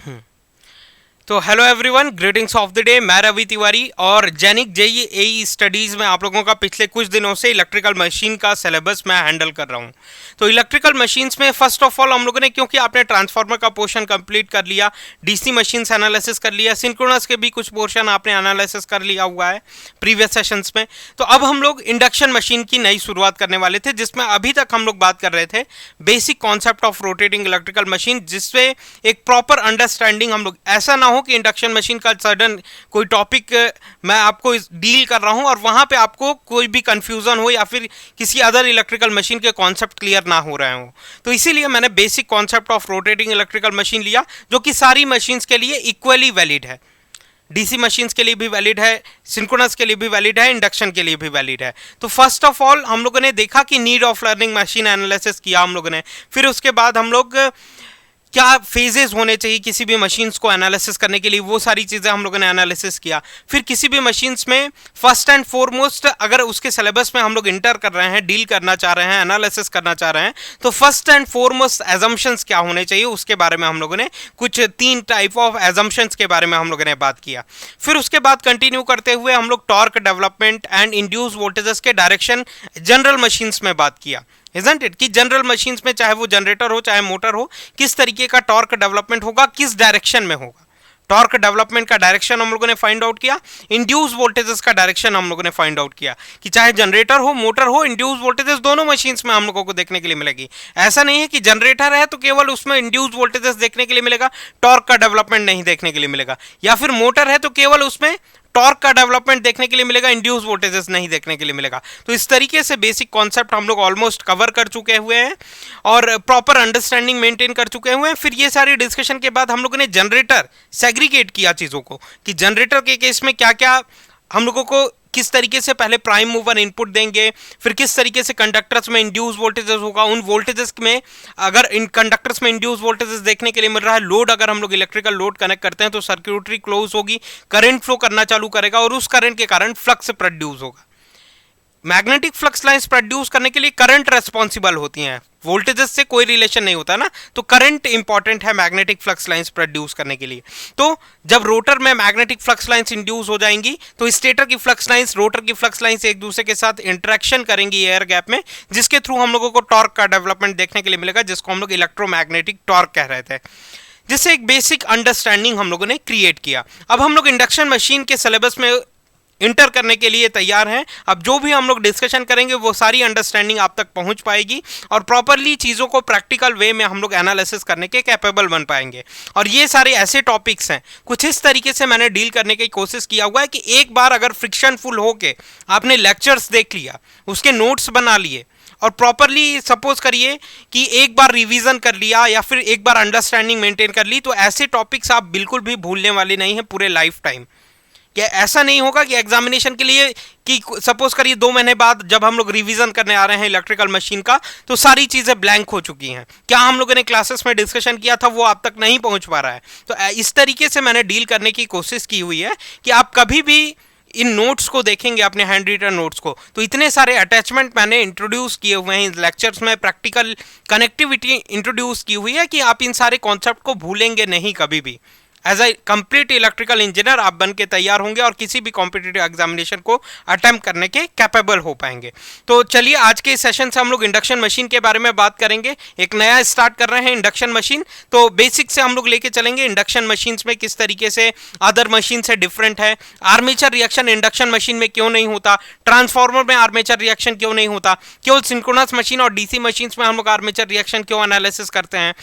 हम्म। तो hello everyone, greetings of the day. मैं रवि तिवारी और जैनिक जेई एई स्टडीज़ में आप लोगों का पिछले कुछ दिनों से इलेक्ट्रिकल मशीन का सिलेबस मैं हैंडल कर रहा हूं। तो इलेक्ट्रिकल मशीन्स में फर्स्ट ऑफ ऑल हम लोगों ने, क्योंकि आपने ट्रांसफार्मर का पोर्शन कंप्लीट कर लिया, डीसी मशीन्स एनालिसिस कर लिया, सिंक्रोनस के भी कुछ पोर्शन आपने एनालिसिस कर लिया हुआ है प्रीवियस सेशंस में। तो अब हम लोग इंडक्शन मशीन की नई शुरुआत करने वाले थे, जिसमें अभी तक हम लोग बात कर रहे थे basic concept of rotating electrical machine, जिससे एक प्रॉपर अंडरस्टैंडिंग हम लोग, ऐसा ना हो कि इंडक्शन मशीन का सडन कोई टॉपिक मैं आपको डील कर रहा हूं और वहां पे आपको कोई भी कंफ्यूजन हो या फिर किसी अदर इलेक्ट्रिकल मशीन के कॉन्सेप्ट क्लियर ना हो रहे हो। तो इसीलिए मैंने basic concept of rotating electrical machine लिया, जो कि सारी मशीन्स के लिए इक्वली वैलिड है। डीसी मशीन्स के लिए भी वैलिड है, सिंक्रोनस के लिए भी वैलिड है, इंडक्शन के लिए भी वैलिड है। तो फर्स्ट ऑफ ऑल हम लोगों ने देखा कि need of learning machine analysis किया हम लोगों ने। फिर उसके बाद हम लोग क्या फेजेस होने चाहिए किसी भी मशीन्स को एनालिसिस करने के लिए, वो सारी चीज़ें हम लोगों ने एनालिसिस किया। फिर किसी भी मशीन्स में फर्स्ट एंड फॉरमोस्ट अगर उसके सिलेबस में हम लोग इंटर कर रहे हैं, डील करना चाह रहे हैं, एनालिसिस करना चाह रहे हैं, तो फर्स्ट एंड फॉरमोस्ट एजम्पशंस क्या होने चाहिए उसके बारे में हम लोगों ने कुछ 3 टाइप ऑफ एजम्पशंस के बारे में हम लोगों ने बात किया। फिर उसके बाद कंटिन्यू करते हुए हम लोग torque development and induce voltages के डायरेक्शन जनरल मशीन्स में बात किया। इजंट इट कि जनरल मशीन्स में, चाहे वो जनरेटर हो चाहे मोटर हो, किस तरीके का टॉर्क डेवलपमेंट होगा, किस डायरेक्शन में होगा। टॉर्क डेवलपमेंट का डायरेक्शन हम लोगों ने फाइंड आउट किया। इंड्यूस वोल्टेजेस का डायरेक्शन हम लोगों ने फाइंड आउट किया कि चाहे जनरेटर हो मोटर हो, इंड्यूस वोल्टेजेस दोनों मशीन्स में हम लोगों को देखने के लिए मिलेगी। ऐसा नहीं है कि जनरेटर है तो केवल उसमें इंड्यूस वोल्टेजेस देखने के लिए मिलेगा, टॉर्क का डेवलपमेंट नहीं देखने के लिए मिलेगा, या फिर मोटर है तो केवल उसमें टॉर्क का डेवलपमेंट देखने के लिए मिलेगा, इंड्यूस वोल्टेजेस नहीं देखने के लिए मिलेगा। तो इस तरीके से बेसिक कॉन्सेप्ट हम लोग ऑलमोस्ट कवर कर चुके हुए हैं और प्रॉपर अंडरस्टैंडिंग मेंटेन कर चुके हुए हैं। फिर ये सारी डिस्कशन के बाद हम लोगों ने जनरेटर सेग्रीगेट किया चीज़ों को, कि जनरेटर के केस में क्या क्या हम लोगों को, किस तरीके से पहले प्राइम मूवर इनपुट देंगे, फिर किस तरीके से कंडक्टर्स में इंड्यूस वोल्टेजेस होगा, उन वोल्टेजेस में अगर इन कंडक्टर्स में इंड्यूस वोल्टेजेस देखने के लिए मिल रहा है, लोड अगर हम लोग इलेक्ट्रिकल लोड कनेक्ट करते हैं तो सर्क्यूटरी क्लोज होगी, करंट फ्लो करना चालू करेगा और उस करंट के कारण फ्लक्स प्रोड्यूस होगा। मैग्नेटिक फ्लक्स लाइंस प्रोड्यूस करने के लिए करंट रेस्पॉन्सिबल होती हैं, वोल्टेजेस से कोई रिलेशन नहीं होता ना, तो करंट इंपॉर्टेंट है मैग्नेटिक फ्लक्स लाइंस प्रोड्यूस करने के लिए। तो जब रोटर में मैग्नेटिक फ्लक्स लाइंस इंड्यूस हो जाएंगी तो स्टेटर की फ्लक्स लाइंस, रोटर की फ्लक्स लाइंस एक दूसरे के साथ इंटरेक्शन करेंगी एयर गैप में, जिसके थ्रू हम लोगों को टॉर्क का डेवलपमेंट देखने के लिए मिलेगा, जिसको हम लोग इलेक्ट्रोमैग्नेटिक टॉर्क कह रहे थे, जिससे एक बेसिक अंडरस्टैंडिंग हम लोगों ने क्रिएट किया। अब हम लोग इंडक्शन मशीन के सिलेबस में इंटर करने के लिए तैयार हैं। अब जो भी हम लोग डिस्कशन करेंगे वो सारी अंडरस्टैंडिंग आप तक पहुंच पाएगी और प्रॉपरली चीज़ों को प्रैक्टिकल वे में हम लोग एनालिसिस करने के कैपेबल बन पाएंगे। और ये सारे ऐसे टॉपिक्स हैं, कुछ इस तरीके से मैंने डील करने की कोशिश किया हुआ है कि एक बार अगर फ्रिक्शन फुल होके आपने लेक्चर्स देख लिया, उसके नोट्स बना लिए और प्रॉपरली सपोज करिए कि एक बार रिवीजन कर लिया या फिर एक बार अंडरस्टैंडिंग मेंटेन कर ली, तो ऐसे टॉपिक्स आप बिल्कुल भी भूलने वाले नहीं हैं पूरे लाइफ टाइम। क्या ऐसा नहीं होगा कि एग्जामिनेशन के लिए, कि सपोज करिए 2 महीने बाद जब हम लोग रिवीजन करने आ रहे हैं इलेक्ट्रिकल मशीन का, तो सारी चीज़ें ब्लैंक हो चुकी हैं, क्या हम लोगों ने क्लासेस में डिस्कशन किया था वो आप तक नहीं पहुंच पा रहा है। तो इस तरीके से मैंने डील करने की कोशिश की हुई है कि आप कभी भी इन नोट्स को देखेंगे, अपने हैंड रिटन नोट्स को, तो इतने सारे अटैचमेंट मैंने इंट्रोड्यूस किए हुए हैं इन लेक्चर्स में, प्रैक्टिकल कनेक्टिविटी इंट्रोड्यूस की हुई है कि आप इन सारे कॉन्सेप्ट को भूलेंगे नहीं कभी भी। As a complete electrical engineer आप बन के तैयार होंगे और किसी भी कॉम्पिटिटिव एग्जामिनेशन को अटेम्प्ट करने के कैपेबल हो पाएंगे। तो चलिए आज के सेशन से हम लोग इंडक्शन मशीन के बारे में बात करेंगे। एक नया स्टार्ट कर रहे हैं इंडक्शन मशीन, तो बेसिक से हम लोग लेके चलेंगे इंडक्शन मशीन्स में किस तरीके से अदर मशीन से डिफरेंट है, आर्मेचर रिएक्शन इंडक्शन मशीन में क्यों नहीं होता, ट्रांसफार्मर में आर्मेचर रिएक्शन क्यों नहीं होता, केवल सिंक्रोनस मशीन और डीसी मशीन्स में हम लोग आर्मेचर रिएक्शन क्यों एनालिसिस करते हैं।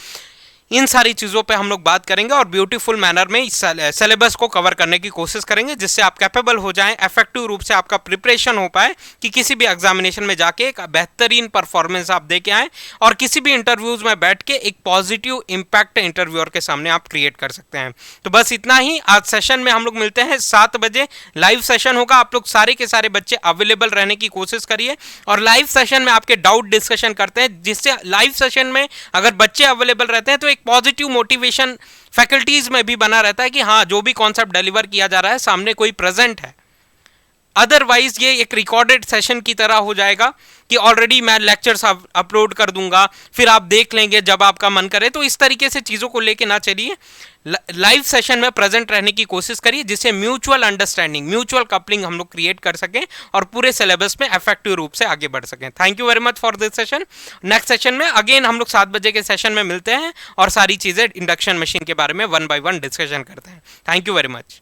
इन सारी चीज़ों पे हम लोग बात करेंगे और ब्यूटीफुल मैनर में इस सिलेबस को कवर करने की कोशिश करेंगे, जिससे आप कैपेबल हो जाएं, इफेक्टिव रूप से आपका प्रिपरेशन हो पाए कि किसी भी एग्जामिनेशन में जाके एक बेहतरीन परफॉर्मेंस आप दे के आएँ और किसी भी इंटरव्यूज़ में बैठ के एक पॉजिटिव इम्पैक्ट इंटरव्यूअर के सामने आप क्रिएट कर सकते हैं। तो बस इतना ही। आज सेशन में हम लोग मिलते हैं 7 बजे, लाइव सेशन होगा। आप लोग सारे के सारे बच्चे अवेलेबल रहने की कोशिश करिए और लाइव सेशन में आपके डाउट डिस्कशन करते हैं, जिससे लाइव सेशन में अगर बच्चे अवेलेबल रहते हैं तो पॉजिटिव मोटिवेशन फैकल्टीज में भी बना रहता है कि हाँ, जो भी कॉन्सेप्ट डिलीवर किया जा रहा है सामने कोई प्रेजेंट है। अदरवाइज ये एक रिकॉर्डेड सेशन की तरह हो जाएगा कि ऑलरेडी मैं लेक्चर्स अपलोड कर दूंगा, फिर आप देख लेंगे जब आपका मन करे। तो इस तरीके से चीज़ों को लेके ना चलिए। लाइव सेशन में प्रेजेंट रहने की कोशिश करिए, जिससे म्यूचुअल अंडरस्टैंडिंग, म्यूचुअल कपलिंग हम लोग क्रिएट कर सकें और पूरे सिलेबस में इफेक्टिव रूप से आगे बढ़ सकें। Thank you very much for this session. Next session में अगेन हम लोग 7 बजे के सेशन में मिलते हैं और सारी चीजें इंडक्शन मशीन के बारे में वन बाय वन डिस्कशन करते हैं। Thank you very much.